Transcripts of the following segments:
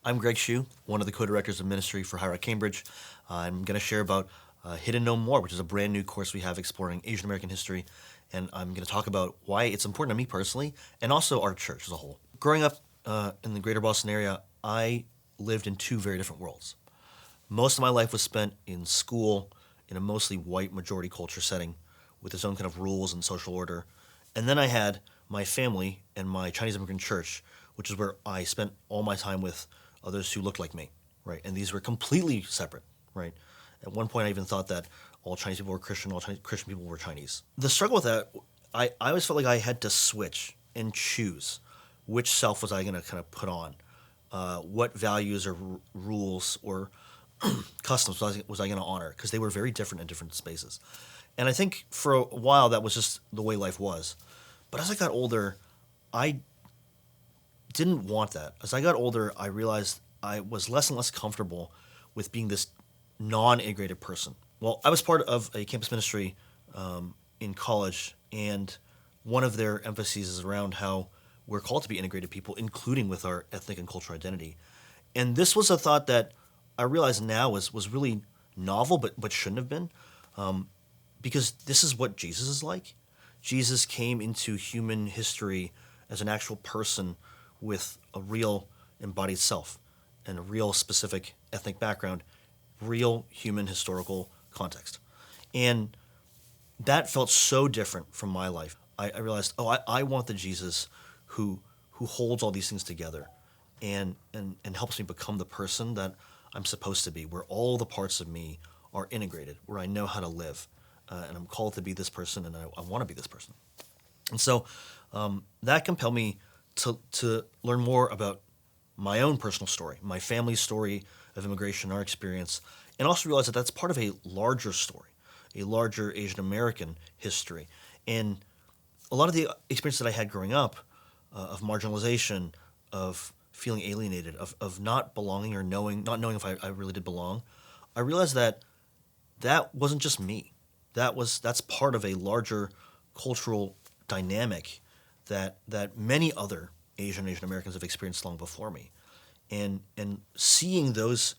I'm Greg Shue, one of the co-directors of ministry for Highrock Cambridge. I'm going to share about Hidden No More, which is a brand new course we have exploring Asian American history. And I'm going to talk about why it's important to me personally and also our church as a whole. Growing up in the greater Boston area, I lived in two very different worlds. Most of my life was spent in school in a mostly white majority culture setting with its own kind of rules and social order. And then I had my family and my Chinese immigrant church, which is where I spent all my time with others who looked like me, right? And these were completely separate, right? At one point, I even thought that all Chinese people were Christian, all Christian people were Chinese. The struggle with that, I always felt like I had to switch and choose which self was I going to kind of put on, what values or rules or customs was I going to honor, because they were very different in different spaces. And I think for a while that was just the way life was. But as I got older, I didn't want that. As I got older, I realized I was less and less comfortable with being this non-integrated person. Well, I was part of a campus ministry in college, and one of their emphases is around how we're called to be integrated people, including with our ethnic and cultural identity. And this was a thought that I realize now was really novel, but shouldn't have been, because this is what Jesus is like. Jesus came into human history as an actual person with a real embodied self and a real specific ethnic background, real human historical context. And that felt so different from my life. I realized, I want the Jesus who holds all these things together and helps me become the person that I'm supposed to be, where all the parts of me are integrated, where I know how to live, and I'm called to be this person, and I want to be this person. And so that compelled me to learn more about my own personal story, my family's story of immigration, our experience, and also realize that that's part of a larger story, a larger Asian American history. And a lot of the experiences that I had growing up of marginalization, of feeling alienated, of not belonging or not knowing if I really did belong, I realized that wasn't just me. That's part of a larger cultural dynamic that many other Asian Americans have experienced long before me. And seeing those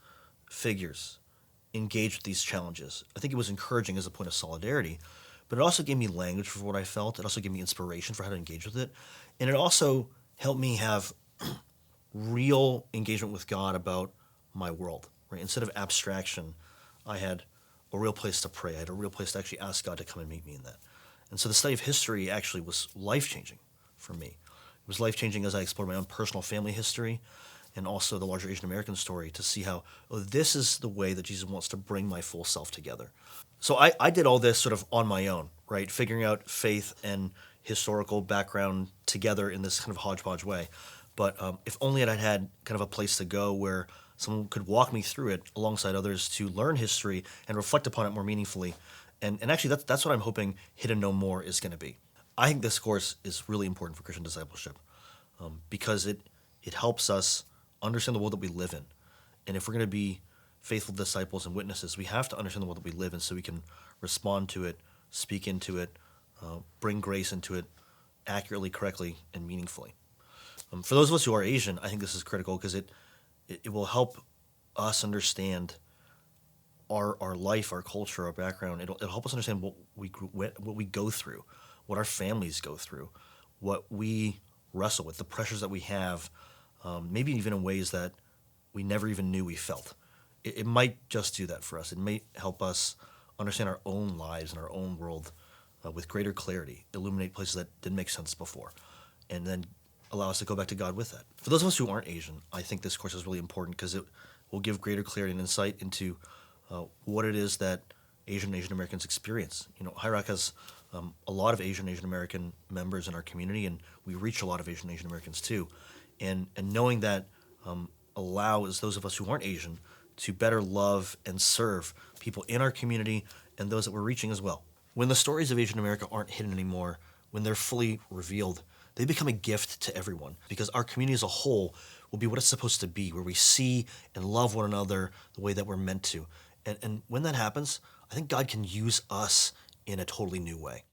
figures engage with these challenges, I think it was encouraging as a point of solidarity, but it also gave me language for what I felt. It also gave me inspiration for how to engage with it. And it also helped me have real engagement with God about my world, right? Instead of abstraction, I had a real place to pray. I had a real place to actually ask God to come and meet me in that. And so the study of history actually was life-changing for me. It was life-changing as I explored my own personal family history and also the larger Asian American story to see how, this is the way that Jesus wants to bring my full self together. So I did all this sort of on my own, right? Figuring out faith and historical background together in this kind of hodgepodge way. But if only I'd had kind of a place to go where someone could walk me through it alongside others to learn history and reflect upon it more meaningfully. And actually, that's what I'm hoping Hidden No More is going to be. I think this course is really important for Christian discipleship because it helps us understand the world that we live in. And if we're going to be faithful disciples and witnesses, we have to understand the world that we live in so we can respond to it, speak into it, bring grace into it accurately, correctly, and meaningfully. For those of us who are Asian, I think this is critical because it will help us understand our life, our culture, our background. It'll help us understand what we go through, what our families go through, what we wrestle with, the pressures that we have, maybe even in ways that we never even knew we felt. It might just do that for us. It may help us understand our own lives and our own world with greater clarity, illuminate places that didn't make sense before, and then allow us to go back to God with that. For those of us who aren't Asian, I think this course is really important because it will give greater clarity and insight into what it is that Asian Americans experience. Highrock has a lot of Asian American members in our community, and we reach a lot of Asian Americans too. And knowing that allows those of us who aren't Asian to better love and serve people in our community and those that we're reaching as well. When the stories of Asian America aren't hidden anymore, when they're fully revealed, they become a gift to everyone because our community as a whole will be what it's supposed to be, where we see and love one another the way that we're meant to. And when that happens, I think God can use us in a totally new way.